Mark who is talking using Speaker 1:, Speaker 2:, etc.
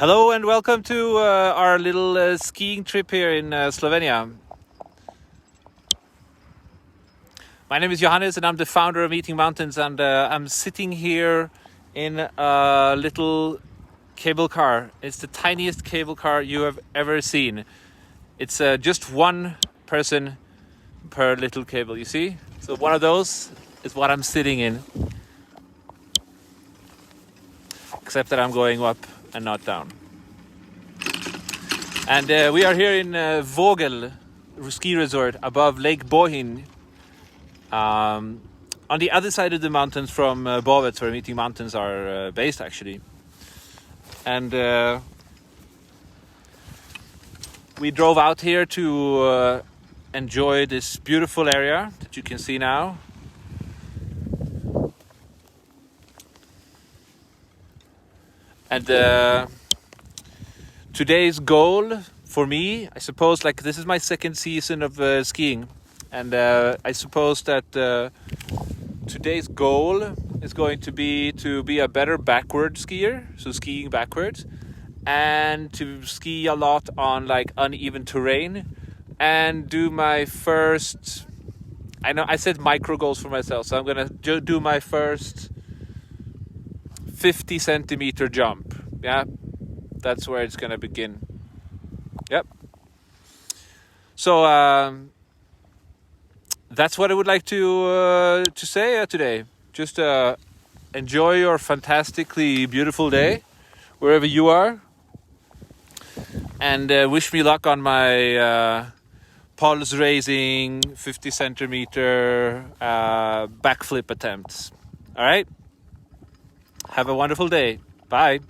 Speaker 1: Hello and welcome to our little skiing trip here in Slovenia. My name is Johannes and I'm the founder of Meeting Mountains, and I'm sitting here in a little cable car. It's the tiniest cable car you have ever seen. It's just one person per little cable, you see? So one of those is what I'm sitting in. Except that I'm going up and not down. And we are here in Vogel ski resort above Lake Bohin, on the other side of the mountains from Bovec, where Meeting Mountains are based actually. And we drove out here to enjoy this beautiful area that you can see now. And today's goal for me, I suppose, like this is my second season of skiing, and I suppose that today's goal is going to be a better backward skier, so skiing backwards, and to ski a lot on like uneven terrain, and do my first, I know I said micro goals for myself, so I'm gonna do my first 50 centimeter jump. Yeah, that's where it's gonna begin. Yep. So that's what I would like to say today. Just enjoy your fantastically beautiful day wherever you are, and wish me luck on my pulse raising 50 centimeter backflip attempts. All right. Have a wonderful day. Bye.